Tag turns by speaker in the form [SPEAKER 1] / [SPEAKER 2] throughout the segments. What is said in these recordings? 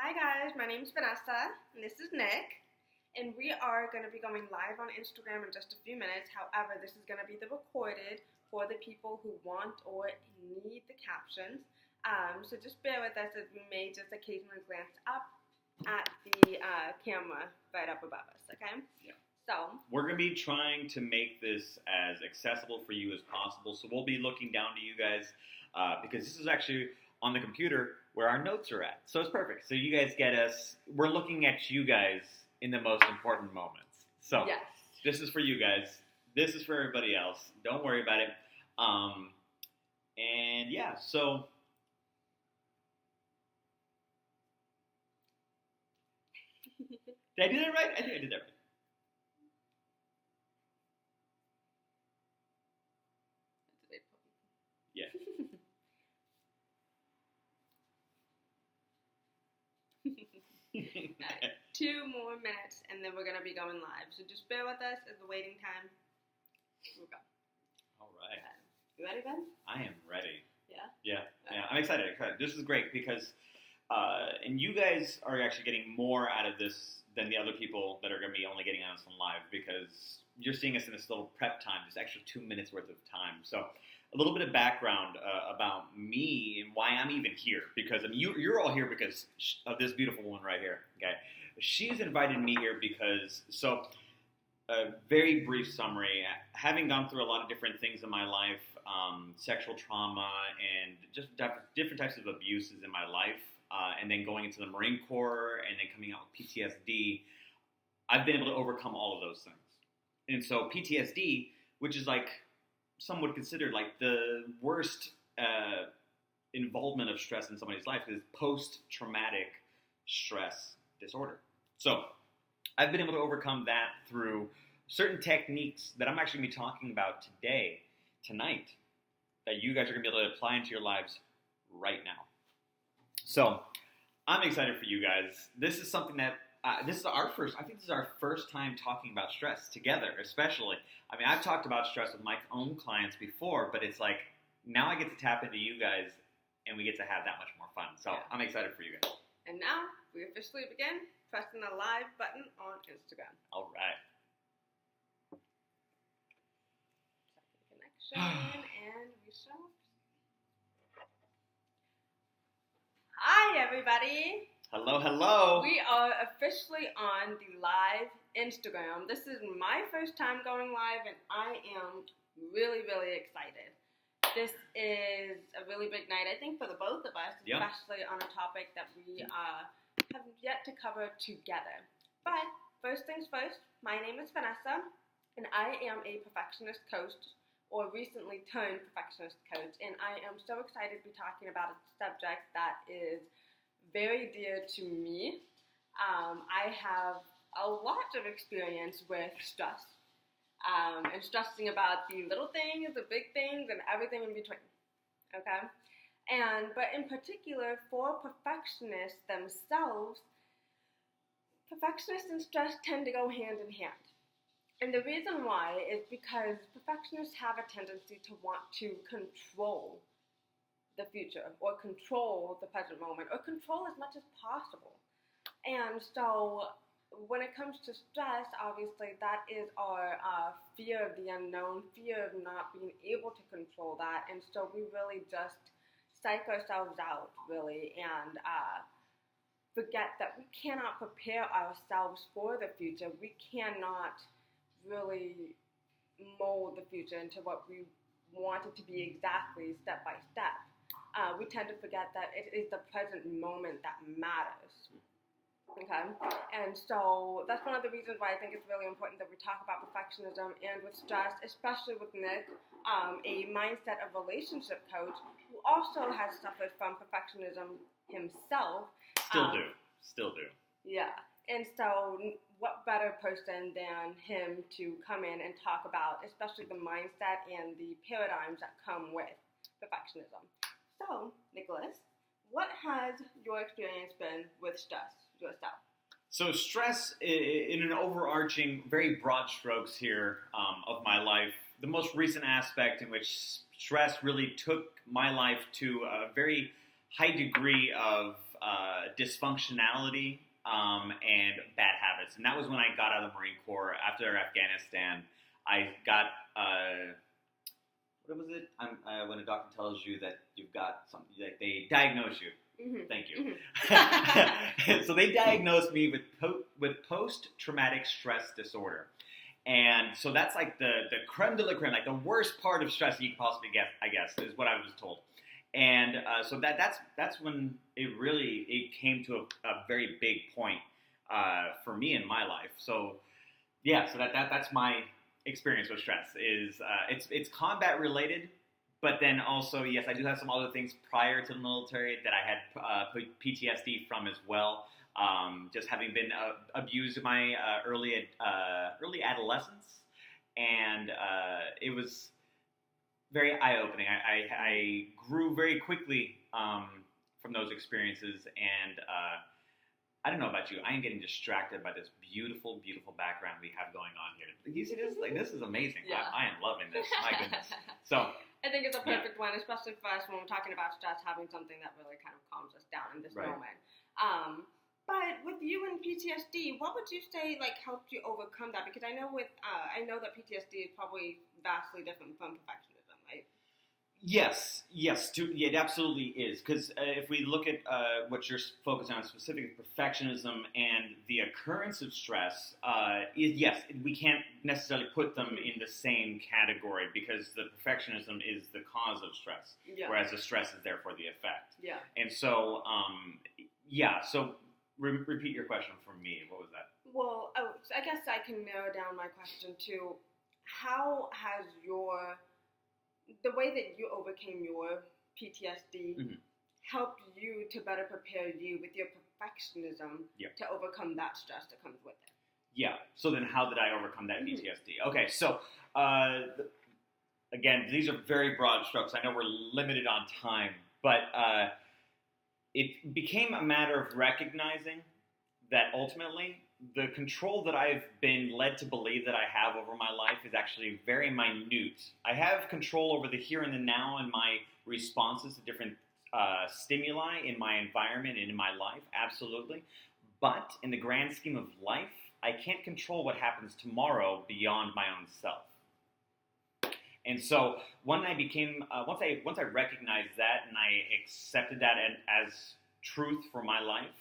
[SPEAKER 1] Hi guys, my name is Vanessa, and this is Nick, and we are going to be going live on Instagram in just a few minutes. However, this is going to be the recorded for the people who want or need the captions. So just bear with us as we may just occasionally glance up at the camera right up above us, okay?
[SPEAKER 2] Yeah.
[SPEAKER 1] So
[SPEAKER 2] we're going to be trying to make this as accessible for you as possible. So we'll be looking down to you guys because this is actually on the computer where our notes are at. So it's perfect. So you guys get us. We're looking at you guys in the most important moments. So
[SPEAKER 1] yes.
[SPEAKER 2] This is for you guys. This is for everybody else. Don't worry about it. And yeah, so did I do that right? I think I did that right. Yeah.
[SPEAKER 1] Right. 2 more minutes, and then we're going to be going live. So just bear with us as the waiting time. We'll go.
[SPEAKER 2] All right.
[SPEAKER 1] You ready, Ben?
[SPEAKER 2] I am ready.
[SPEAKER 1] Yeah?
[SPEAKER 2] Yeah. I'm excited. This is great because, and you guys are actually getting more out of this than the other people that are going to be only getting on us on live because you're seeing us in this little prep time, this extra 2 minutes worth of time. So a little bit of background about me and why I'm even here. Because I mean, you're all here because of this beautiful woman right here. Okay, she's invited me here because a very brief summary. Having gone through a lot of different things in my life, sexual trauma and just different types of abuses in my life, and then going into the Marine Corps and then coming out with PTSD, I've been able to overcome all of those things. And so PTSD, which is like some would consider like the worst involvement of stress in somebody's life, is post-traumatic stress disorder. So I've been able to overcome that through certain techniques that I'm actually going to be talking about tonight, that you guys are going to be able to apply into your lives right now. So I'm excited for you guys. This is something that this is our first time talking about stress together, especially. I mean, I've talked about stress with my own clients before, but it's like now I get to tap into you guys and we get to have that much more fun. So I'm excited for you guys.
[SPEAKER 1] And now we officially begin pressing the live button on Instagram.
[SPEAKER 2] All right.
[SPEAKER 1] Connection and we shall. Hi, everybody.
[SPEAKER 2] Hello, hello.
[SPEAKER 1] We are officially on the live Instagram. This is my first time going live, and I am really, really excited. This is a really big night, I think, for the both of us, especially on a topic that we have yet to cover together. But first things first, my name is Vanessa, and I am a perfectionist coach, or recently turned perfectionist coach, and I am so excited to be talking about a subject that is very dear to me. I have a lot of experience with stress and stressing about the little things, the big things, and everything in between. Okay? But in particular, for perfectionists themselves, perfectionists and stress tend to go hand in hand. And the reason why is because perfectionists have a tendency to want to control the future, or control the present moment, or control as much as possible. And so when it comes to stress, obviously that is our fear of the unknown, fear of not being able to control that, and so we really just psych ourselves out, really, and forget that we cannot prepare ourselves for the future. We cannot really mold the future into what we want it to be exactly step by step. We tend to forget that it is the present moment that matters. Okay? And so that's one of the reasons why I think it's really important that we talk about perfectionism and with stress, especially with Nick, a mindset of relationship coach who also has suffered from perfectionism himself.
[SPEAKER 2] Still do.
[SPEAKER 1] Yeah. And so what better person than him to come in and talk about, especially the mindset and the paradigms that come with perfectionism. So, Nicholas, what has your experience been with stress yourself?
[SPEAKER 2] So stress, in an overarching, very broad strokes here of my life, the most recent aspect in which stress really took my life to a very high degree of dysfunctionality and bad habits. And that was when I got out of the Marine Corps after Afghanistan. I got, what was it? When a doctor tells you that you've got something, like they diagnose you. Mm-hmm. Thank you. Mm-hmm. So they diagnosed me with post-traumatic stress disorder. And so that's like the creme de la creme, like the worst part of stress you could possibly get, I guess, is what I was told. And so that's when it came to a very big point for me in my life. So yeah, so that's my experience with stress. Is it's combat related, but then also yes, I do have some other things prior to the military that I had PTSD from as well. Just having been abused in my early adolescence, and it was very eye-opening. I grew very quickly from those experiences, and I don't know about you. I am getting distracted by this beautiful, beautiful background we have going on here. You see this? Like, this is amazing. Yeah. I am loving this. My goodness. So
[SPEAKER 1] I think it's a perfect one, especially for us when we're talking about stress, having something that really kind of calms us down in this moment. But with you and PTSD, what would you say helped you overcome that? Because I know I know that PTSD is probably vastly different from perfectionism, right?
[SPEAKER 2] Yes, it absolutely is. Because if we look at what you're focused on, specifically perfectionism and the occurrence of stress, we can't necessarily put them in the same category because the perfectionism is the cause of stress, whereas the stress is therefore the effect. Yeah. And so, so repeat your question for me. What was that?
[SPEAKER 1] Well, I guess I can narrow down my question to how has the way that you overcame your PTSD helped you to better prepare you with your perfectionism to overcome that stress that comes with it?
[SPEAKER 2] Yeah. So then how did I overcome that PTSD? Okay. So, again, these are very broad strokes. I know we're limited on time, but it became a matter of recognizing that ultimately the control that I've been led to believe that I have over my life is actually very minute. I have control over the here and the now and my responses to different stimuli in my environment and in my life, absolutely. But in the grand scheme of life, I can't control what happens tomorrow beyond my own self. And so when I became, once I recognized that and I accepted that as truth for my life,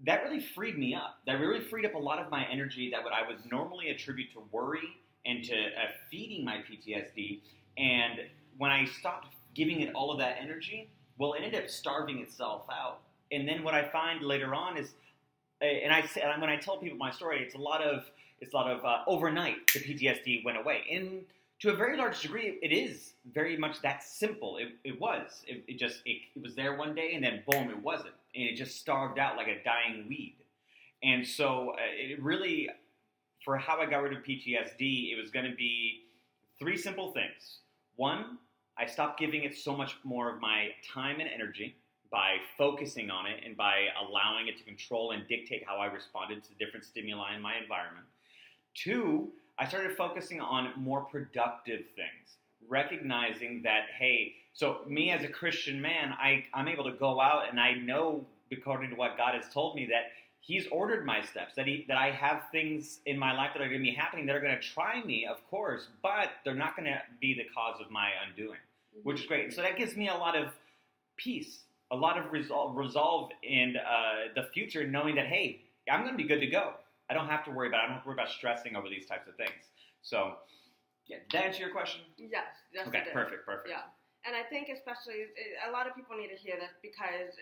[SPEAKER 2] that really freed me up. That really freed up a lot of my energy that I would normally attribute to worry and to feeding my PTSD. And when I stopped giving it all of that energy, well, it ended up starving itself out. And then what I find later on is, when I tell people my story, it's a lot of overnight the PTSD went away. And to a very large degree, it is very much that simple. It was there one day, and then boom, it wasn't, and it just starved out like a dying weed. And so it really, for how I got rid of PTSD, it was going to be 3 simple things. 1, I stopped giving it so much more of my time and energy by focusing on it and by allowing it to control and dictate how I responded to different stimuli in my environment. 2, I started focusing on more productive things, recognizing that, hey, so me as a Christian man, I'm able to go out and I know, according to what God has told me, that He's ordered my steps, that I have things in my life that are going to be happening that are going to try me, of course, but they're not going to be the cause of my undoing, which is great. And so that gives me a lot of peace, a lot of resolve in the future, knowing that, hey, I'm going to be good to go. I don't have to worry about stressing over these types of things. So, yeah, did that answer your question?
[SPEAKER 1] Yes.
[SPEAKER 2] Okay, perfect.
[SPEAKER 1] Yeah. And I think especially a lot of people need to hear this because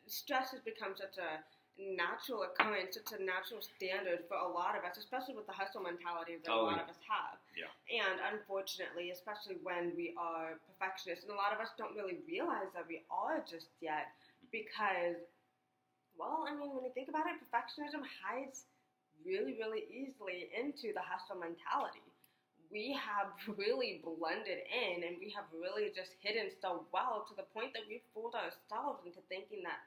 [SPEAKER 1] stress has become such a natural occurrence, such a natural standard for a lot of us, especially with the hustle mentality that a lot of us have. Yeah. And unfortunately, especially when we are perfectionists, and a lot of us don't really realize that we are just yet because, well, I mean, when you think about it, perfectionism hides really, really easily into the hustle mentality. We have really blended in and we have really just hidden so well to the point that we've fooled ourselves into thinking that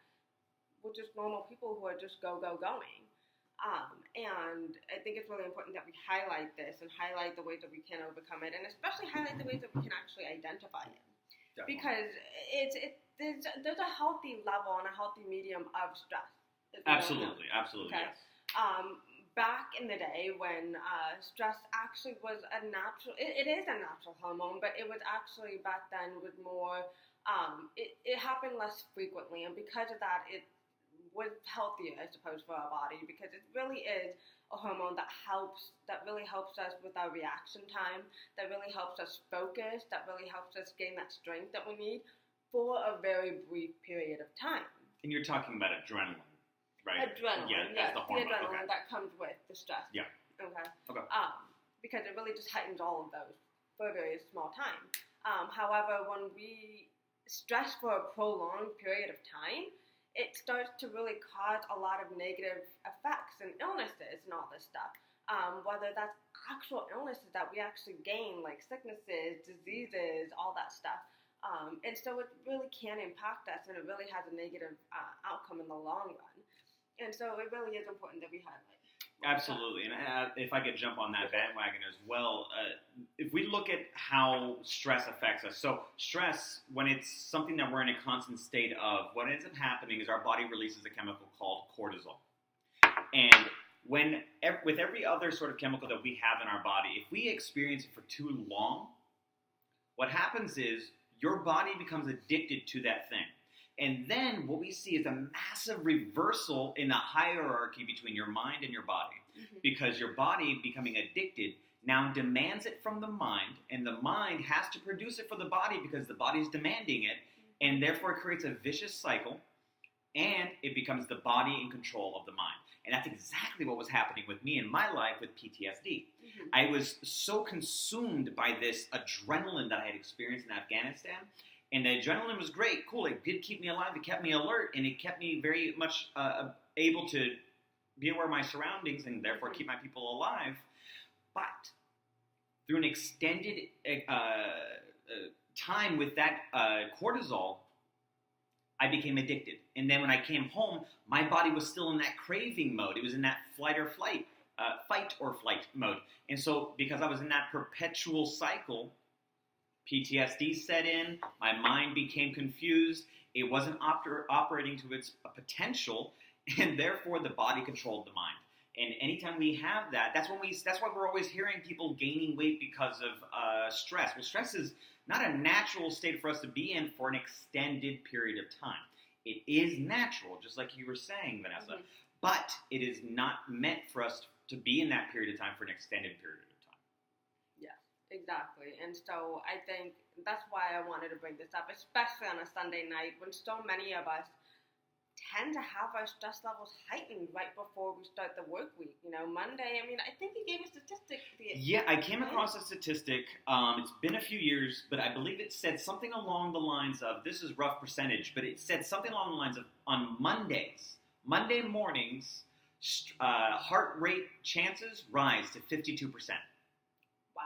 [SPEAKER 1] we're just normal people who are just going. And I think it's really important that we highlight this and highlight the ways that we can overcome it, and especially highlight the ways that we can actually identify it. Definitely. Because there's a healthy level and a healthy medium of stress.
[SPEAKER 2] Absolutely,
[SPEAKER 1] okay?
[SPEAKER 2] Yes.
[SPEAKER 1] Back in the day when stress actually was a natural, it is a natural hormone, but it was actually back then with more, it happened less frequently, and because of that, it was healthier, I suppose, for our body, because it really is a hormone that really helps us with our reaction time, that really helps us focus, that really helps us gain that strength that we need for a very brief period of time.
[SPEAKER 2] And you're talking about adrenaline, right?
[SPEAKER 1] Adrenaline,
[SPEAKER 2] yes, the hormone.
[SPEAKER 1] adrenaline that comes with the stress.
[SPEAKER 2] Yeah.
[SPEAKER 1] Okay.
[SPEAKER 2] Because
[SPEAKER 1] it really just heightens all of those for a very small time. However, when we stress for a prolonged period of time, it starts to really cause a lot of negative effects and illnesses and all this stuff. Whether that's actual illnesses that we actually gain, like sicknesses, diseases, all that stuff. And so it really can impact us, and it really has a negative outcome in the long run. And so it really is important that we highlight.
[SPEAKER 2] Absolutely. And if I could jump on that bandwagon as well, if we look at how stress affects us, so stress, when it's something that we're in a constant state of, what ends up happening is our body releases a chemical called cortisol. And with every other sort of chemical that we have in our body, if we experience it for too long, what happens is your body becomes addicted to that thing. And then what we see is a massive reversal in the hierarchy between your mind and your body. Mm-hmm. Because your body, becoming addicted, now demands it from the mind, and the mind has to produce it for the body because the body's demanding it, and therefore it creates a vicious cycle, and it becomes the body in control of the mind. And that's exactly what was happening with me in my life with PTSD. Mm-hmm. I was so consumed by this adrenaline that I had experienced in Afghanistan. And the adrenaline was great, cool. It did keep me alive. It kept me alert, and it kept me very much able to be aware of my surroundings and therefore keep my people alive. But through an extended time with that cortisol, I became addicted. And then when I came home, my body was still in that craving mode. It was in that fight or flight mode. And so because I was in that perpetual cycle, PTSD set in, my mind became confused, it wasn't operating to its potential, and therefore the body controlled the mind. And anytime we have that, that's why we're always hearing people gaining weight because of stress. Well, stress is not a natural state for us to be in for an extended period of time. It is natural, just like you were saying, Vanessa, mm-hmm. but it is not meant for us to be in that period of time for an extended period of time.
[SPEAKER 1] Exactly, and so I think that's why I wanted to bring this up, especially on a Sunday night when so many of us tend to have our stress levels heightened right before we start the work week. Monday, I think you gave a statistic.
[SPEAKER 2] Yeah, I came across a statistic. It's been a few years, but I believe it said something along the lines of, this is rough percentage, but it said something along the lines of, on Monday mornings, heart rate chances rise to 52%.
[SPEAKER 1] Wow.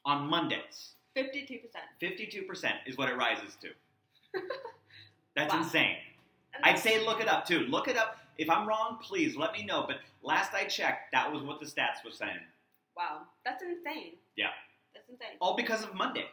[SPEAKER 2] On Mondays.
[SPEAKER 1] 52%.
[SPEAKER 2] 52% is what it rises to. That's
[SPEAKER 1] wow.
[SPEAKER 2] Insane. I'd say look it up, too. Look it up. If I'm wrong, please let me know. But last I checked, that was what the stats were saying.
[SPEAKER 1] Wow. That's insane.
[SPEAKER 2] Yeah.
[SPEAKER 1] That's insane.
[SPEAKER 2] All because of Monday.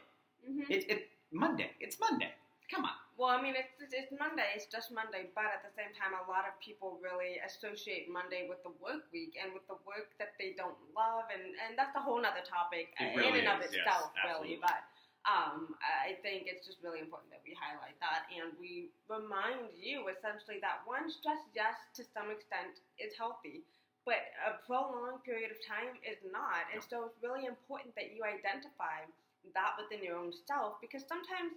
[SPEAKER 1] Mm-hmm.
[SPEAKER 2] Monday. It's Monday. Come on.
[SPEAKER 1] Well, it's Monday. It's just Monday. But at the same time, a lot of people really associate Monday with the work week and with the work that they don't love. And that's a whole other topic in and of itself, yes, really. But I think it's just really important that we highlight that. And we remind you, essentially, that one, stress, yes, to some extent, is healthy. But a prolonged period of time is not. And so it's really important that you identify that within your own self. Because sometimes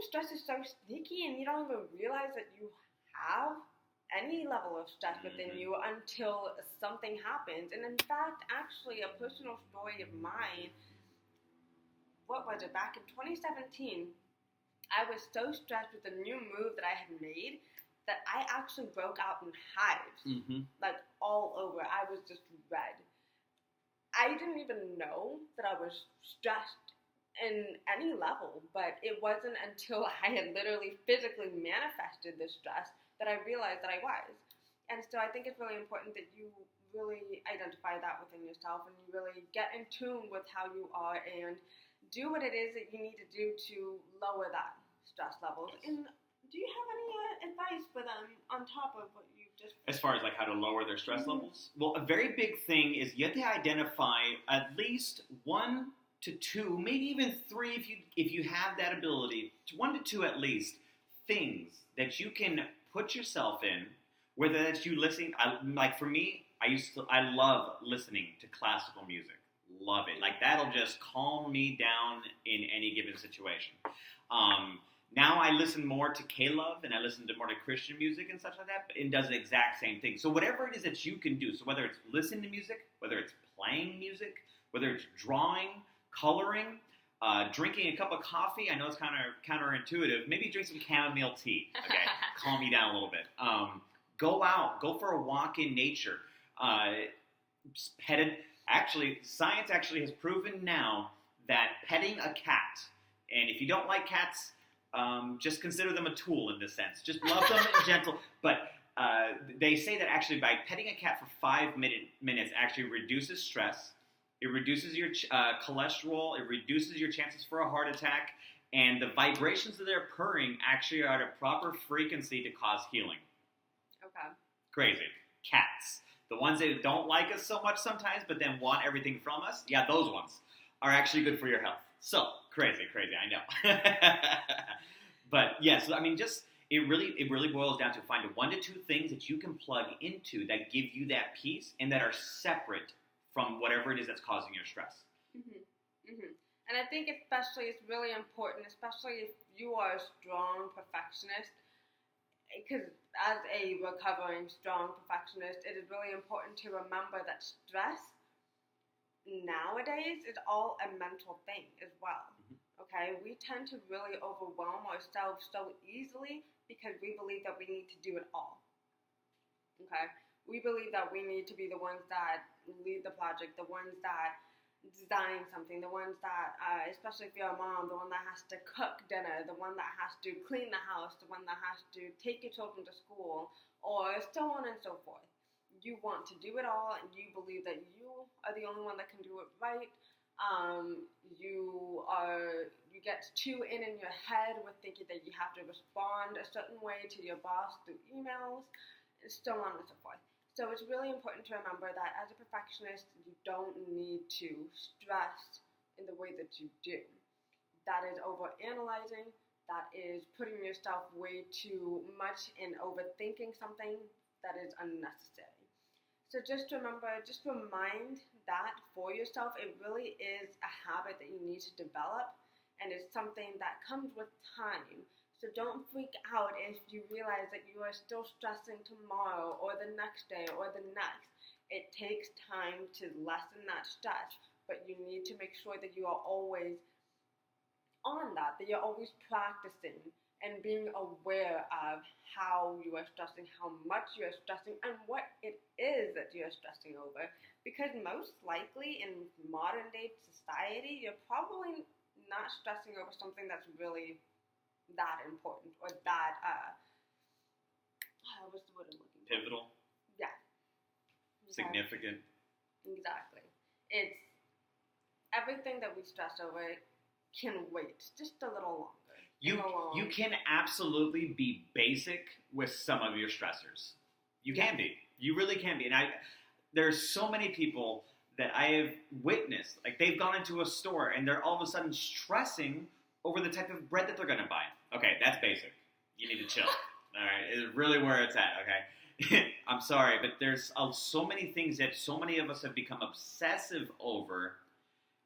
[SPEAKER 1] stress is so sneaky and you don't even realize that you have any level of stress within you until something happens. And in fact, actually, a personal story of mine, what was it, back in 2017, I was so stressed with a new move that I had made that I actually broke out in hives, like all over. I was just red. I didn't even know that I was stressed in any level, but it wasn't until I had literally physically manifested this stress that I realized that I was. And so I think it's really important that you really identify that within yourself and you really get in tune with how you are and do what it is that you need to do to lower that stress levels. And Do you have any advice for them on top of what you just...
[SPEAKER 2] As far as like how to lower their stress levels? Well, a very big thing is you have to identify at least 1 to 2, maybe even 3 if you have that ability, 1 to 2 at least, things that you can put yourself in, whether that's you listening, like for me, I love listening to classical music. Love it. Like that'll just calm me down in any given situation. Now I listen more to K-Love and I listen to more to Christian music and such like that, but it does the exact same thing. So whatever it is that you can do, so whether it's listening to music, whether it's playing music, whether it's drawing, coloring, drinking a cup of coffee, I know it's kind of counterintuitive, maybe drink some chamomile tea, okay, calm you down a little bit. Go out, go for a walk in nature, science actually has proven now that petting a cat, and if you don't like cats, just consider them a tool in this sense. Just love them and gentle. But they say that actually by petting a cat for 5 minutes actually reduces stress. It reduces your cholesterol. It reduces your chances for a heart attack. And the vibrations that they're purring actually are at a proper frequency to cause healing.
[SPEAKER 1] Okay.
[SPEAKER 2] Crazy. Cats. The ones that don't like us so much sometimes, but then want everything from us, yeah, those ones are actually good for your health. So, crazy, I know. But, yes, I mean, just, it really boils down to find 1 to 2 things that you can plug into that give you that peace and that are separate from whatever it is that's causing your stress.
[SPEAKER 1] And I think especially it's really important, especially if you are a strong perfectionist, because as a recovering strong perfectionist, it is really important to remember that stress nowadays is all a mental thing as well. Okay, we tend to really overwhelm ourselves so easily because we believe that we need to do it all. Okay, we believe that we need to be the ones that lead the project, the ones that design something, the ones that, especially if you're a mom, the one that has to cook dinner, the one that has to clean the house, the one that has to take your children to school, or so on and so forth. You want to do it all, and you believe that you are the only one that can do it right. You get too in your head with thinking that you have to respond a certain way to your boss through emails, and so on and so forth. So it's really important to remember that as a perfectionist, you don't need to stress in the way that you do. That is overanalyzing. That is putting yourself way too much in overthinking something that is unnecessary. So just remind that for yourself, it really is a habit that you need to develop, and it's something that comes with time. So don't freak out if you realize that you are still stressing tomorrow or the next day or the next. It takes time to lessen that stress, but you need to make sure that you are always on that you're always practicing and being aware of how you are stressing, how much you are stressing, and what it is that you are stressing over. Because most likely in modern day society, you're probably not stressing over something that's really that important or that, what's the word I'm looking for?
[SPEAKER 2] Pivotal?
[SPEAKER 1] Yeah. Okay.
[SPEAKER 2] Significant?
[SPEAKER 1] Exactly. It's everything that we stress over can wait just a little longer.
[SPEAKER 2] You can absolutely be basic with some of your stressors. You can be. You really can be. And there's so many people that I have witnessed, like they've gone into a store and they're all of a sudden stressing over the type of bread that they're going to buy. Okay, that's basic. You need to chill. All right, it's really where it's at, okay? I'm sorry, but there's so many things that so many of us have become obsessive over.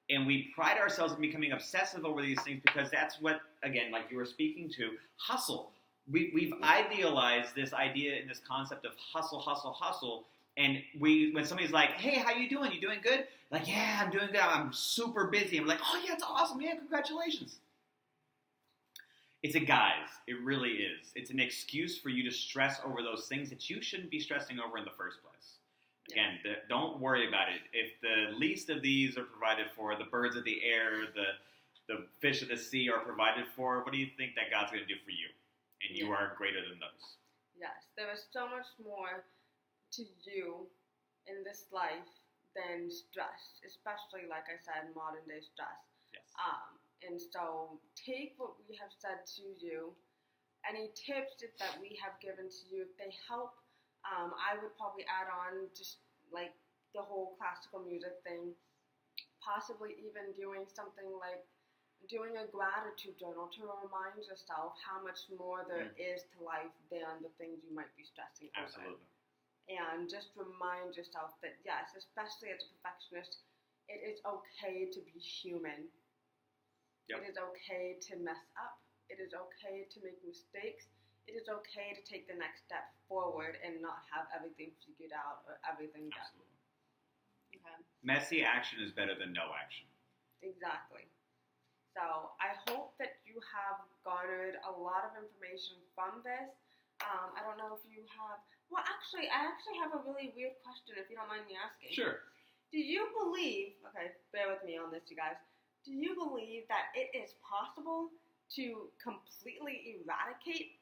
[SPEAKER 2] And we pride ourselves in becoming obsessive over these things because that's what, again, like you were speaking to, hustle. We've idealized this idea and this concept of hustle. And when somebody's like, hey, how you doing? You doing good? Like, yeah, I'm doing good. I'm super busy. I'm like, oh, yeah, it's awesome. Yeah, congratulations. It's a guise. It really is. It's an excuse for you to stress over those things that you shouldn't be stressing over in the first place. Again, don't worry about it. If the least of these are provided for, the birds of the air, the fish of the sea are provided for, what do you think that God's going to do for you? And you are greater than those. Yes,
[SPEAKER 1] there is so much more to you in this life than stress, especially, like I said, modern day stress.
[SPEAKER 2] Yes.
[SPEAKER 1] And so take what we have said to you any tips that we have given to you, if they help, I would probably add on just like the whole classical music thing, possibly even doing something like doing a gratitude journal to remind yourself how much more there is to life than the things you might be stressing over.
[SPEAKER 2] Absolutely.
[SPEAKER 1] And just remind yourself that, yes, especially as a perfectionist, it is okay to be human. It is okay to mess up. It is okay to make mistakes. It is okay to take the next step forward and not have everything figured out or everything done.
[SPEAKER 2] Absolutely.
[SPEAKER 1] Okay.
[SPEAKER 2] Messy action is better than no action.
[SPEAKER 1] Exactly. So I hope that you have garnered a lot of information from this. I don't know if you have. Well, actually, I have a really weird question, if you don't mind me asking.
[SPEAKER 2] Sure.
[SPEAKER 1] Do you believe? Okay, bear with me on this, you guys. Do you believe that it is possible to completely eradicate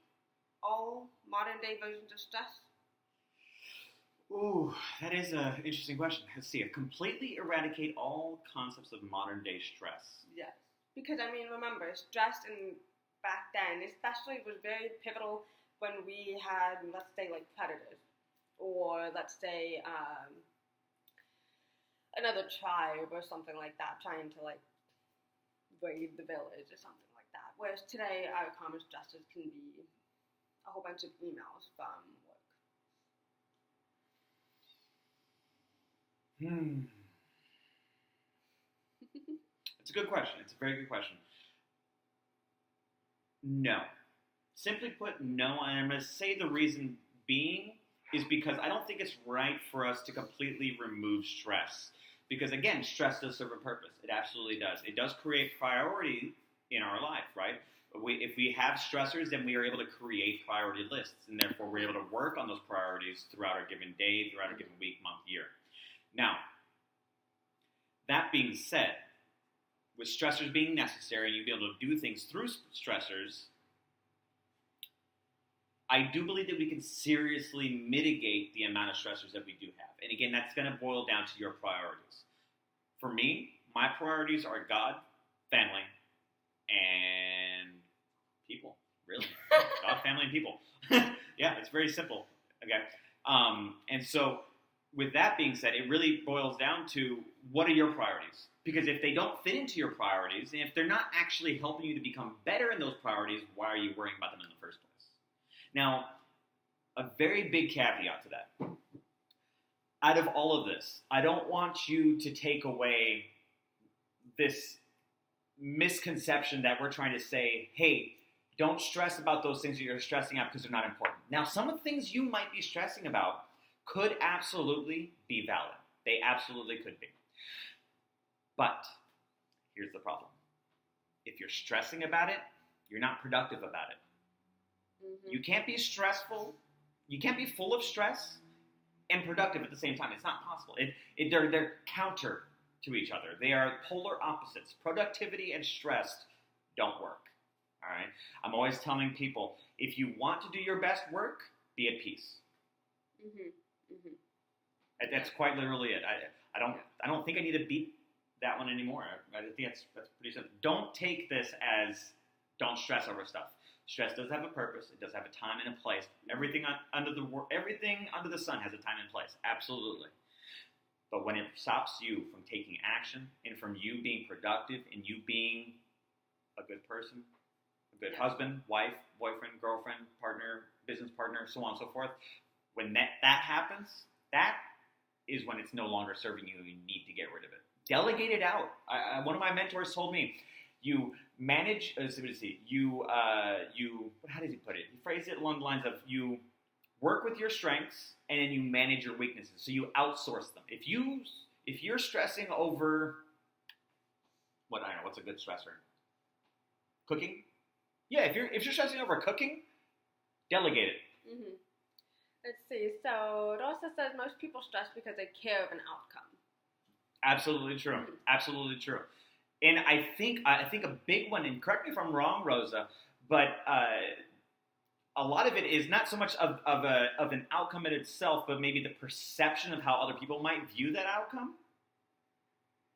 [SPEAKER 1] all modern day versions of stress?
[SPEAKER 2] Ooh, that is an interesting question. Let's see. Completely eradicate all concepts of modern day stress.
[SPEAKER 1] Yes. Because, I mean, remember, stress back then especially was very pivotal when we had, let's say, like predators. Or, let's say, another tribe or something like that trying to, like, raid the village or something like that. Whereas today, our common stressors can be a whole bunch of emails from work.
[SPEAKER 2] It's a good question. It's a very good question. No. Simply put, no. And I'm going to say the reason being is because I don't think it's right for us to completely remove stress. Because, again, stress does serve a purpose. It absolutely does. It does create priority in our life, right? If we have stressors, then we are able to create priority lists. And therefore, we're able to work on those priorities throughout our given day, throughout our given week, month, year. Now, that being said, with stressors being necessary and you be able to do things through stressors, I do believe that we can seriously mitigate the amount of stressors that we do have. And again, that's going to boil down to your priorities. For me, my priorities are God, family, and people, really. God, family, and people. Yeah, it's very simple. Okay. And so, with that being said, it really boils down to what are your priorities? Because if they don't fit into your priorities, and if they're not actually helping you to become better in those priorities, why are you worrying about them in the first place? Now, a very big caveat to that. Out of all of this, I don't want you to take away this misconception that we're trying to say, hey, don't stress about those things that you're stressing out because they're not important. Now, some of the things you might be stressing about could absolutely be valid. They absolutely could be. But here's the problem. If you're stressing about it, you're not productive about it. Mm-hmm. You can't be stressful. You can't be full of stress and productive at the same time. It's not possible. They're counter to each other. They are polar opposites. Productivity and stress don't work. All right? I'm always telling people, if you want to do your best work, be at peace. Mm-hmm. Mm-hmm. That's quite literally it. I don't think I need to beat that one anymore. I think that's pretty simple. Don't take this as don't stress over stuff. Stress does have a purpose. It does have a time and a place. Everything under the sun has a time and place. Absolutely. But when it stops you from taking action and from you being productive and you being a good person, a good husband, wife, boyfriend, girlfriend, partner, business partner, so on and so forth, when that happens, that is when it's no longer serving you and you need to get rid of it. Delegate it out. One of my mentors told me, you manage, how does he put it? He phrased it along the lines of you work with your strengths and then you manage your weaknesses. So you outsource them. If you're stressing over, what's a good stressor? Cooking? Yeah, if you're stressing over cooking, delegate it.
[SPEAKER 1] Mm-hmm. Let's see. So it also says most people stress because they care of an outcome.
[SPEAKER 2] Absolutely true. Mm-hmm. Absolutely true. And I think a big one, and correct me if I'm wrong, Rosa, but a lot of it is not so much of an outcome in itself, but maybe the perception of how other people might view that outcome.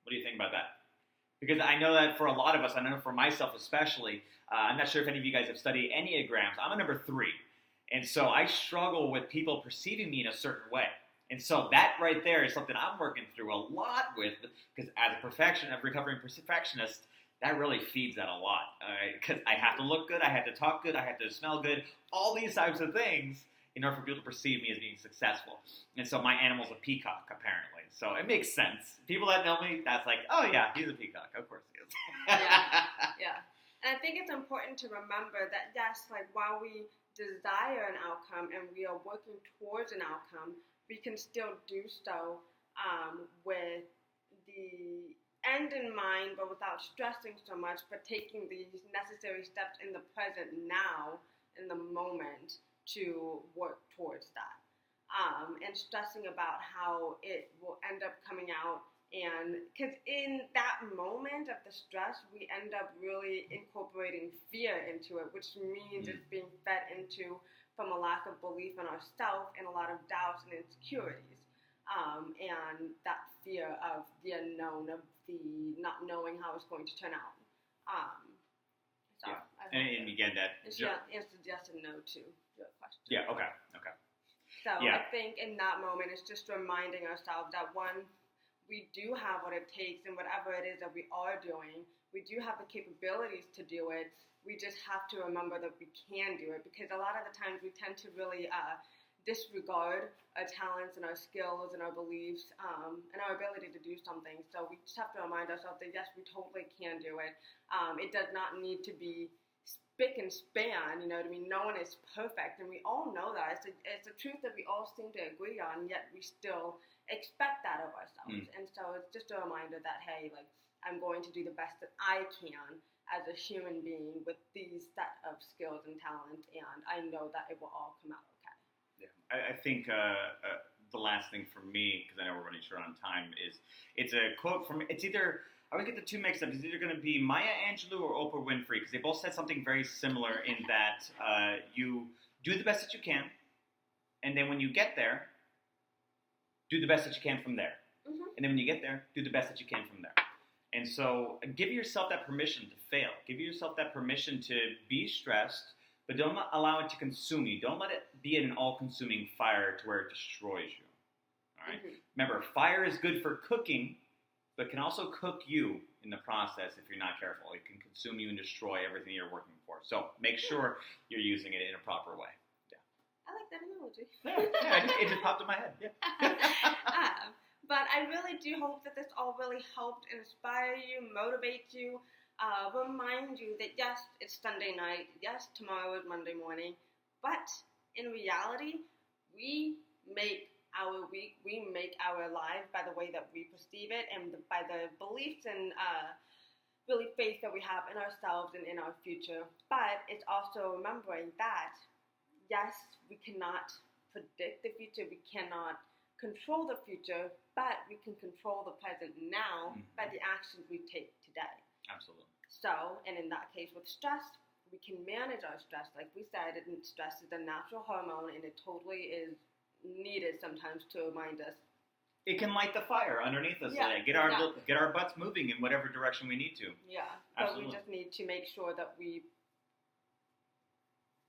[SPEAKER 2] What do you think about that? Because I know that for a lot of us, I know for myself especially, I'm not sure if any of you guys have studied Enneagrams. I'm a number 3. And so I struggle with people perceiving me in a certain way. And so that right there is something I'm working through a lot with, because as a recovering perfectionist, that really feeds that a lot. Because I have to look good, I have to talk good, I have to smell good, all these types of things in order for people to perceive me as being successful. And so my animal's a peacock, apparently. So it makes sense. People that know me, that's like, oh yeah, he's a peacock. Of course he is.
[SPEAKER 1] Yeah. And I think it's important to remember that, yes, like while we desire an outcome and we are working towards an outcome, we can still do so with the end in mind, but without stressing so much, but taking these necessary steps in the present now, in the moment, to work towards that. And stressing about how it will end up coming out. And because in that moment of the stress, we end up really incorporating fear into it, which means it's being fed into from a lack of belief in ourselves and a lot of doubts and insecurities. And that fear of the unknown, of the not knowing how it's going to turn out.
[SPEAKER 2] And again, that
[SPEAKER 1] answer yes and no to your question.
[SPEAKER 2] Yeah. Okay.
[SPEAKER 1] So I think in that moment, it's just reminding ourselves that one, we do have what it takes, and whatever it is that we are doing, we do have the capabilities to do it. We just have to remember that we can do it, because a lot of the times we tend to really disregard our talents and our skills and our beliefs and our ability to do something. So we just have to remind ourselves that yes, we totally can do it. It does not need to be spick and span, you know what I mean? No one is perfect, and we all know that. It's a truth that we all seem to agree on, yet we still expect that of ourselves. And so it's just a reminder that, hey, like, I'm going to do the best that I can as a human being with these set of skills and talents, and I know that it will all come out okay.
[SPEAKER 2] Yeah, I think the last thing for me, because I know we're running short on time, is it's a quote from, it's either, I would get the two mixed up, it's either going to be Maya Angelou or Oprah Winfrey, because they both said something very similar in that you do the best that you can, and then when you get there, do the best that you can from there. And then when you get there, do the best that you can from there. And so give yourself that permission to fail. Give yourself that permission to be stressed, but don't allow it to consume you. Don't let it be an all-consuming fire to where it destroys you. All right? Remember, fire is good for cooking, but can also cook you in the process if you're not careful. It can consume you and destroy everything you're working for. So make sure you're using it in a proper way.
[SPEAKER 1] I like that analogy.
[SPEAKER 2] It just popped in my head.
[SPEAKER 1] But I really do hope that this all really helped inspire you, motivate you, remind you that yes, it's Sunday night, yes, tomorrow is Monday morning, but in reality, we make our week, we make our life by the way that we perceive it and by the beliefs and really faith that we have in ourselves and in our future. But it's also remembering that, yes, we cannot predict the future, we cannot control the future, but we can control the present now by the actions we take today.
[SPEAKER 2] Absolutely.
[SPEAKER 1] So, and in that case with stress, we can manage our stress. Like we said, stress is a natural hormone, and it totally is needed sometimes to remind us.
[SPEAKER 2] It can light the fire underneath us. Get our butts moving in whatever direction we need to.
[SPEAKER 1] Yeah, but we just need to make sure that we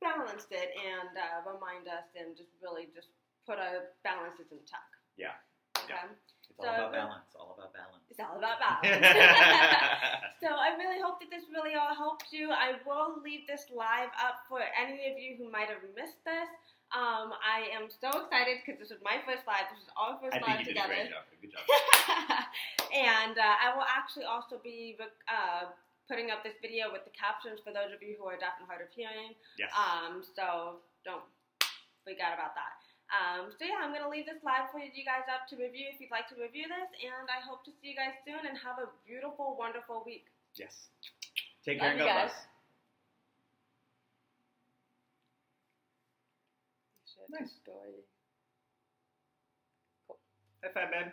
[SPEAKER 1] balance it and remind us and just really just put our balances in check.
[SPEAKER 2] Yeah.
[SPEAKER 1] Okay.
[SPEAKER 2] Yeah. It's all about balance. It's all about balance.
[SPEAKER 1] It's all about balance. So I really hope that this really all helped you. I will leave this live up for any of you who might have missed this. I am so excited because this was my first live. This is our first live together.
[SPEAKER 2] I think you did a great job. Good job.
[SPEAKER 1] And I will actually also be putting up this video with the captions for those of you who are deaf and hard of hearing.
[SPEAKER 2] Yes.
[SPEAKER 1] So don't freak out about that. So yeah, I'm going to leave this live for you guys up to review if you'd like to review this, and I hope to see you guys soon and have a beautiful, wonderful week.
[SPEAKER 2] Yes. Take care and God bless. Nice.
[SPEAKER 1] Story. Cool.
[SPEAKER 2] High five, babe.